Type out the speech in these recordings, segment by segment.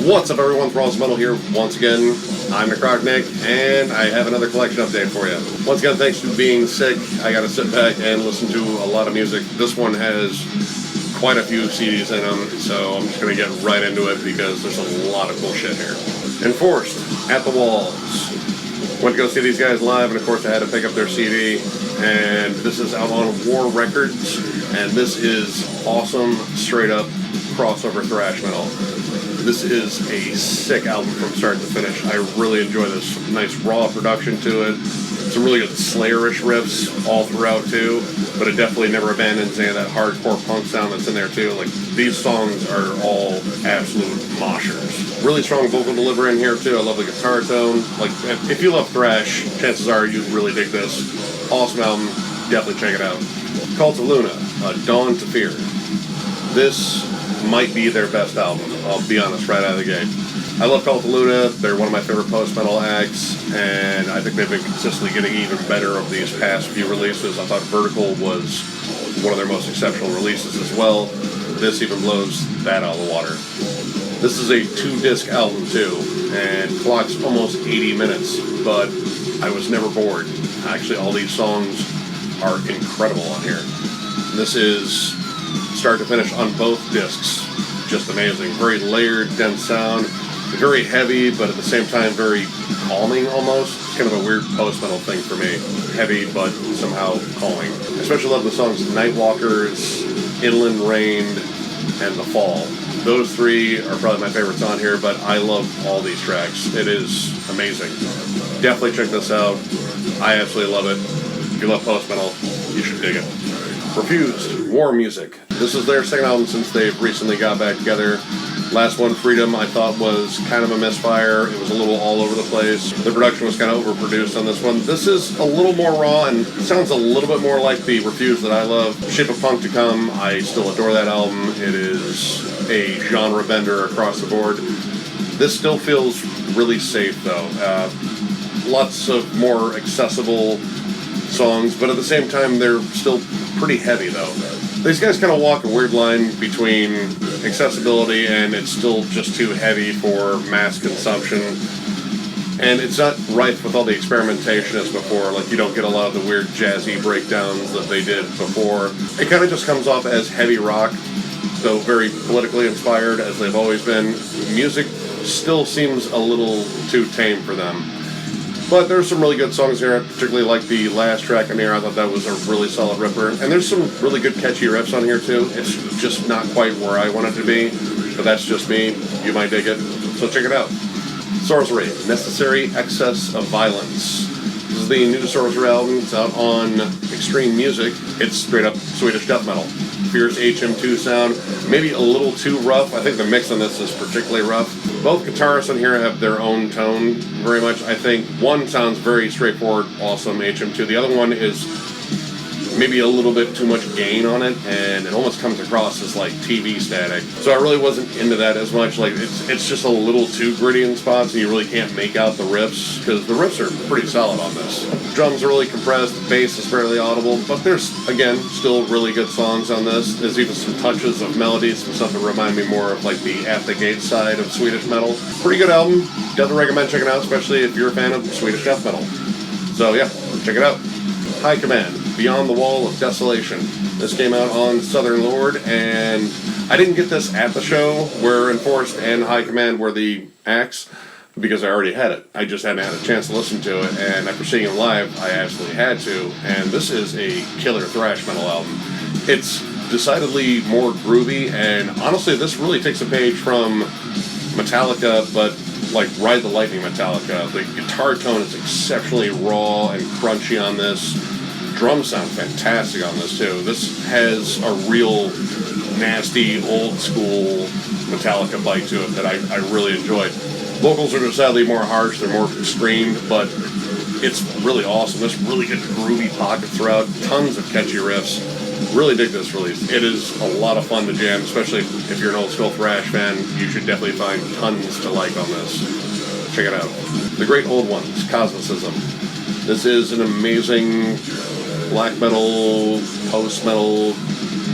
What's up everyone, Thralls Metal here once again. I'm Necrotic, and I have another collection update for you. Once again, thanks for being sick. I gotta sit back and listen to a lot of music. This one has quite a few CDs in them, so I'm just gonna get right into it because there's a lot of cool shit here. Enforced, At the Walls. Went to go see these guys live, and of course I had to pick up their CD, and this is out on War Records, and this is awesome, straight up crossover thrash metal. This is a sick album from start to finish. I really enjoy this. Nice raw production to it. Some really good Slayer-ish riffs all throughout too, but it definitely never abandons any of that hardcore punk sound that's in there too. Like, these songs are all absolute moshers. Really strong vocal delivery in here too. I love the guitar tone. Like, if you love thrash, chances are you really dig this. Awesome album. Definitely check it out. Cult of Luna, Dawn to Fear. This might be their best album, I'll be honest, right out of the gate. I love Cult of Luna. They're one of my favorite post-metal acts, and I think they've been consistently getting even better over these past few releases. I thought Vertical was one of their most exceptional releases as well. This even blows that out of the water. This is a 2-disc album too, and clock's almost 80 minutes, but I was never bored. Actually, all these songs are incredible on here. This is start to finish on both discs. Just amazing. Very layered, dense sound. Very heavy, but at the same time very calming almost. It's kind of a weird post-metal thing for me. Heavy, but somehow calming. I especially love the songs Nightwalkers, Inland Rain, and The Fall. Those three are probably my favorites on here, but I love all these tracks. It is amazing. Definitely check this out. I absolutely love it. If you love post-metal, you should dig it. Refused, War Music. This is their second album since they've recently got back together. Last one, Freedom, I thought was kind of a misfire. It was a little all over the place. The production was kind of overproduced on this one. This is a little more raw and sounds a little bit more like the Refused that I love. Shape of Punk to Come, I still adore that album. It is a genre bender across the board. This still feels really safe though. Lots of more accessible songs, but at the same time they're still pretty heavy though. These guys kind of walk a weird line between accessibility and it's still just too heavy for mass consumption. And it's not rife with all the experimentation as before. Like, you don't get a lot of the weird jazzy breakdowns that they did before. It kind of just comes off as heavy rock, though very politically inspired as they've always been. Music still seems a little too tame for them. But there's some really good songs here. I particularly like the last track on here. I thought that was a really solid ripper. And there's some really good catchy riffs on here too. It's just not quite where I want it to be, but that's just me. You might dig it, so check it out. Sorcery, Necessary Excess of Violence. This is the new Sorcery album. It's out on Extreme Music. It's straight up Swedish death metal. Fierce HM2 sound, maybe a little too rough. I think the mix on this is particularly rough. Both guitarists on here have their own tone very much. I think one sounds very straightforward, awesome, HM2. The other one is maybe a little bit too much gain on it, and it almost comes across as like TV static. So I really wasn't into that as much. Like, it's just a little too gritty in spots, and you really can't make out the riffs, because the riffs are pretty solid on this. The drums are really compressed, the bass is fairly audible, but there's, again, still really good songs on this. There's even some touches of melody, some stuff that remind me more of like the At the Gate side of Swedish metal. Pretty good album. Definitely recommend checking it out, especially if you're a fan of Swedish death metal. So yeah, check it out. High Command, Beyond the Wall of Desolation. This came out on Southern Lord, and I didn't get this at the show where Enforced and High Command were the acts, because I already had it. I just hadn't had a chance to listen to it, and after seeing it live, I absolutely had to, and this is a killer thrash metal album. It's decidedly more groovy, and honestly, this really takes a page from Metallica, but like Ride the Lightning Metallica. The guitar tone is exceptionally raw and crunchy on this. Drums sound fantastic on this too. This has a real nasty, old school Metallica bite to it that I really enjoyed. Vocals are decidedly more harsh, they're more screamed, but it's really awesome. There's really good groovy pockets throughout, tons of catchy riffs. Really dig this release. It is a lot of fun to jam, especially if you're an old school thrash fan. You should definitely find tons to like on this. Check it out. The Great Old Ones, Cosmicism. This is an amazing black metal, post metal,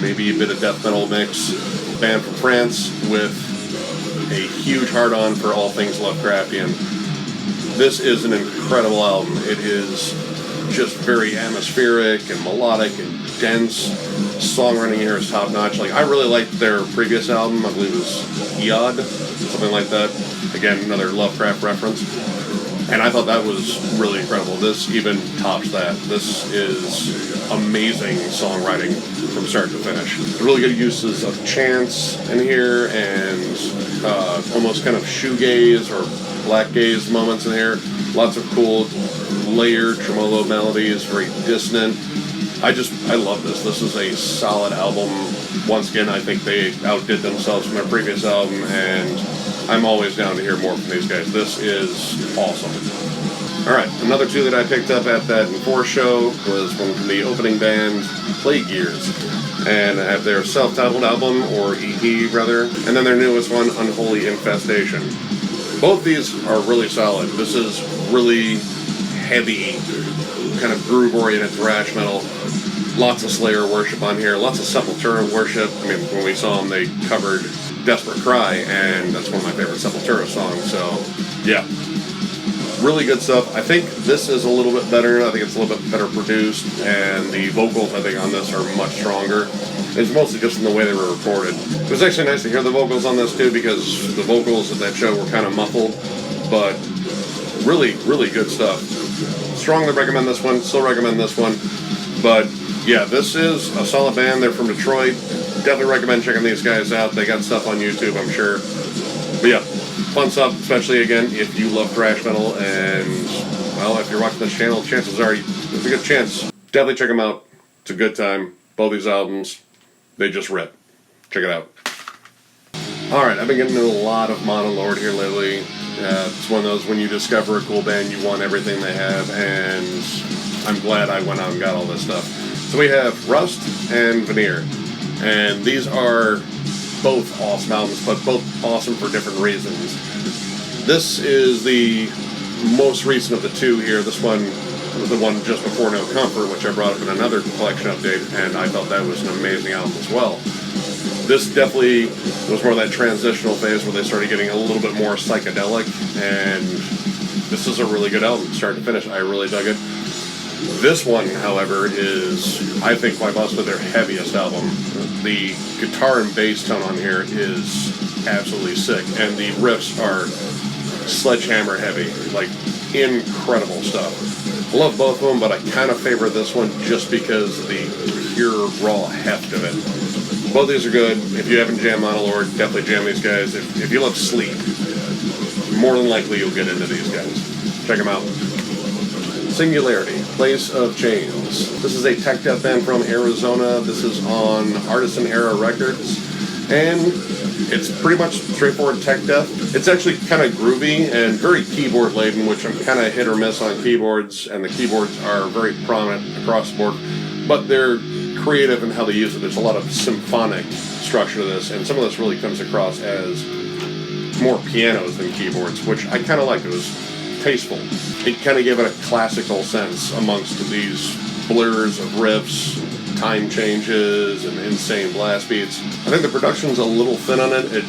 maybe a bit of death metal mix. Band from France with a huge hard-on for all things Lovecraftian. This is an incredible album. It is just very atmospheric and melodic and dense. Songwriting here is top-notch. Like, I really liked their previous album. I believe it was Yod, something like that. Again, another Lovecraft reference. And I thought that was really incredible. This even tops that. This is amazing songwriting from start to finish. Really good uses of chants in here and almost kind of shoegaze or black gaze moments in here. Lots of cool layered tremolo melodies, very dissonant. I love this. This is a solid album. Once again, I think they outdid themselves from their previous album, and I'm always down to hear more from these guys. This is awesome. Alright, another two that I picked up at that Enforce show was one from the opening band, Plague Years. And I have their self-titled album, or EP rather, and then their newest one, Unholy Infestation. Both these are really solid. This is really heavy, kind of groove-oriented thrash metal. Lots of Slayer worship on here, lots of Sepultura worship. I mean, when we saw them, they covered Desperate Cry, and that's one of my favorite Sepultura songs, so yeah. Really good stuff. I think this is a little bit better. I think it's a little bit better produced, and the vocals, I think, on this are much stronger. It's mostly just in the way they were recorded. It was actually nice to hear the vocals on this, too, because the vocals at that show were kind of muffled, but really, really good stuff. Strongly recommend this one. Still recommend this one. But yeah, this is a solid band. They're from Detroit. Definitely recommend checking these guys out. They got stuff on YouTube, I'm sure. But yeah, fun stuff, especially, again, if you love thrash metal. And, well, if you're watching this channel, chances are there's a good chance. Definitely check them out. It's a good time. Both these albums, they just rip. Check it out. Alright, I've been getting into a lot of Monolord here lately. It's one of those, when you discover a cool band, you want everything they have, and I'm glad I went out and got all this stuff. So we have Rust and Vaenir, and these are both awesome albums, but both awesome for different reasons. This is the most recent of the two here. This one was the one just before No Comfort, which I brought up in another collection update, and I thought that was an amazing album as well. This definitely was more of that transitional phase where they started getting a little bit more psychedelic, and this is a really good album, start to finish. I really dug it. This one, however, is, I think, quite possibly their heaviest album. The guitar and bass tone on here is absolutely sick, and the riffs are sledgehammer heavy, like incredible stuff. I love both of them, but I kind of favor this one just because of the pure raw heft of it. Both these are good. If you haven't jammed Monolord, definitely jam these guys. If you love sleep, more than likely you'll get into these guys. Check them out. Singularity, Place of Chains. This is a tech death band from Arizona. This is on Artisan Era Records, and it's pretty much straightforward tech death. It's actually kind of groovy and very keyboard laden, which I'm kind of hit or miss on keyboards, and the keyboards are very prominent across the board, but they're creative in how they use it. There's a lot of symphonic structure to this, and some of this really comes across as more pianos than keyboards, which I kind of liked. It was tasteful. It kind of gave it a classical sense amongst these blurs of riffs, time changes, and insane blast beats. I think the production's a little thin on it. It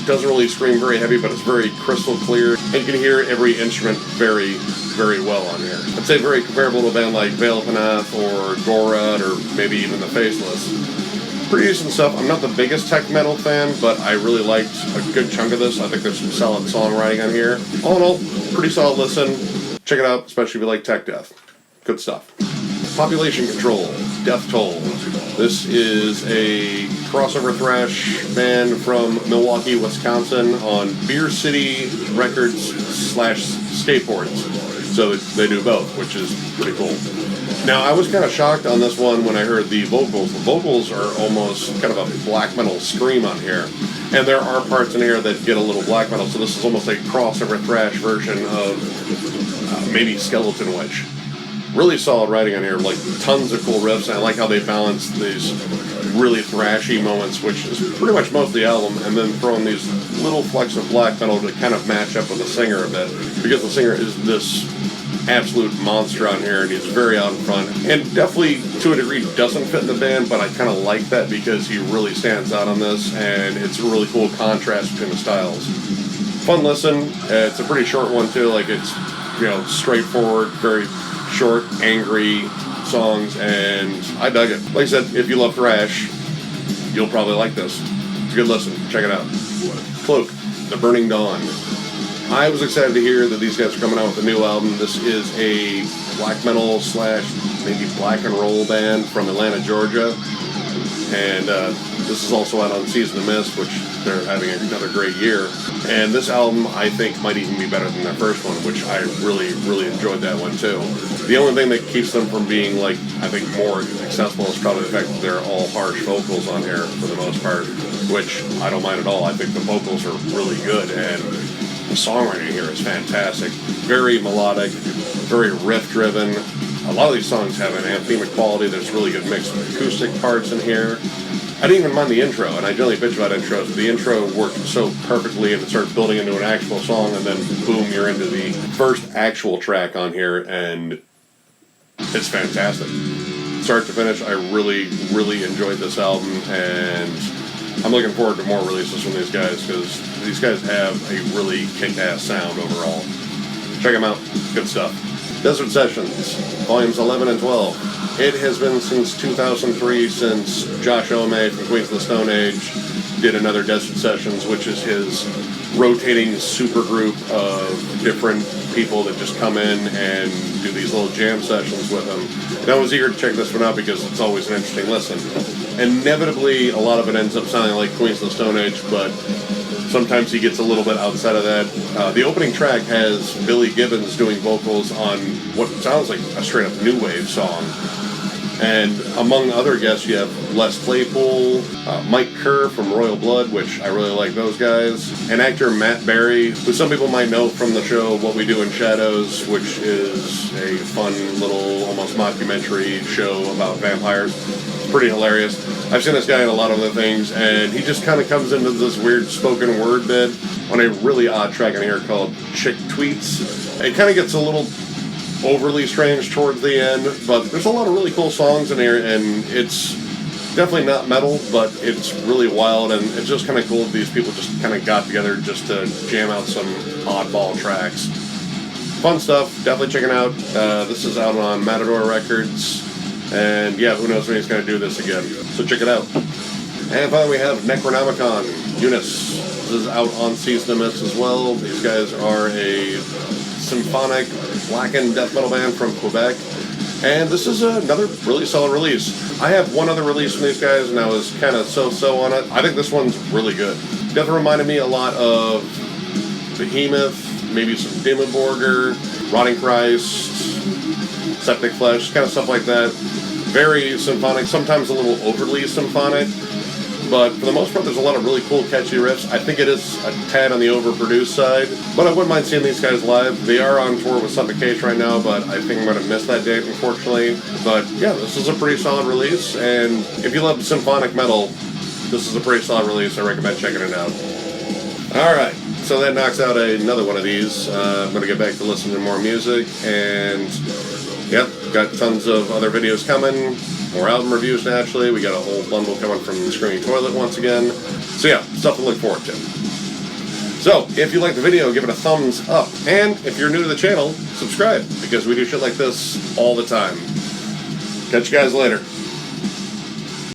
doesn't really scream very heavy, but it's very crystal clear, and you can hear every instrument very, very well on here. I'd say very comparable to a band like Veil of Panath or Gorod or maybe even The Faceless. Pretty decent stuff. I'm not the biggest tech metal fan, but I really liked a good chunk of this. I think there's some solid songwriting on here. All in all, pretty solid listen. Check it out, especially if you like tech death. Good stuff. Population Control, Death Toll. This is a crossover thrash band from Milwaukee, Wisconsin on Beer City Records / Skateboards. So they do both, which is pretty cool. Now, I was kind of shocked on this one when I heard the vocals. The vocals are almost kind of a black metal scream on here. And there are parts in here that get a little black metal, so this is almost a crossover thrash version of maybe Skeleton Witch. Really solid writing on here, like tons of cool riffs, and I like how they balance these really thrashy moments, which is pretty much most of the album, and then throwing these little flecks of black metal to kind of match up with the singer a bit, because the singer is this absolute monster on here, and he's very out in front. And definitely, to a degree, doesn't fit in the band, but I kind of like that because he really stands out on this, and it's a really cool contrast between the styles. Fun listen. It's a pretty short one, too. Like, it's, you know, straightforward, very short, angry songs, and I dug it. Like I said, if you love thrash, you'll probably like this. It's a good listen. Check it out. Cloak, The Burning Dawn. I was excited to hear that these guys are coming out with a new album. This is a black metal / maybe black and roll band from Atlanta, Georgia. And this is also out on Season of Mist, which they're having another great year. And this album, I think, might even be better than their first one, which I really, really enjoyed that one, too. The only thing that keeps them from being, like, I think more accessible is probably the fact that they're all harsh vocals on here, for the most part, which I don't mind at all. I think the vocals are really good, and the songwriting here is fantastic. Very melodic, very riff-driven. A lot of these songs have an anthemic quality. There's really good mix of acoustic parts in here. I didn't even mind the intro, and I generally bitch about intros, but the intro worked so perfectly, and it started building into an actual song, and then boom, you're into the first actual track on here, and it's fantastic. Start to finish, I really, really enjoyed this album, and I'm looking forward to more releases from these guys, because these guys have a really kick-ass sound overall. Check them out. Good stuff. Desert Sessions, Volumes 11 and 12. It has been since 2003 since Josh Ome from Queens of the Stone Age did another Desert Sessions, which is his rotating supergroup of different people that just come in and do these little jam sessions with him. And I was eager to check this one out because it's always an interesting listen. Inevitably, a lot of it ends up sounding like Queens of the Stone Age, but sometimes he gets a little bit outside of that. The opening track has Billy Gibbons doing vocals on what sounds like a straight-up new wave song. And among other guests, you have Les Claypool, Mike Kerr from Royal Blood, which I really like those guys, and actor Matt Berry, who some people might know from the show What We Do in Shadows, which is a fun little, almost mockumentary show about vampires. It's pretty hilarious. I've seen this guy in a lot of other things, and he just kind of comes into this weird spoken word bit on a really odd track in here called Chick Tweets. It kind of gets a little overly strange towards the end, but there's a lot of really cool songs in here, and it's definitely not metal, but it's really wild, and it's just kind of cool that these people just kind of got together just to jam out some oddball tracks. Fun stuff, definitely check it out. This is out on Matador Records, and yeah, who knows when he's going to do this again, so check it out. And finally we have Necronomicon Unus. This is out on Season of Mist as well. These guys are a symphonic blackened death metal band from Quebec, and this is another really solid release. I have one other release from these guys, and I was kind of so-so on it. I think this one's really good. Definitely reminded me a lot of Behemoth, maybe some Demon Borger, Rotting Christ, Septic Flesh, kind of stuff like that. Very symphonic, sometimes a little overly symphonic, but for the most part, there's a lot of really cool, catchy riffs. I think it is a tad on the overproduced side, but I wouldn't mind seeing these guys live. They are on tour with Suffocation right now, but I think I'm going to miss that date, unfortunately. But yeah, this is a pretty solid release, and if you love symphonic metal, this is a pretty solid release. I recommend checking it out. Alright, so that knocks out another one of these. I'm going to get back to listening to more music, and yep, got tons of other videos coming. More album reviews, naturally. We got a whole bundle coming from Screaming Toilet once again. So yeah, stuff to look forward to. So, if you like the video, give it a thumbs up. And if you're new to the channel, subscribe, because we do shit like this all the time. Catch you guys later.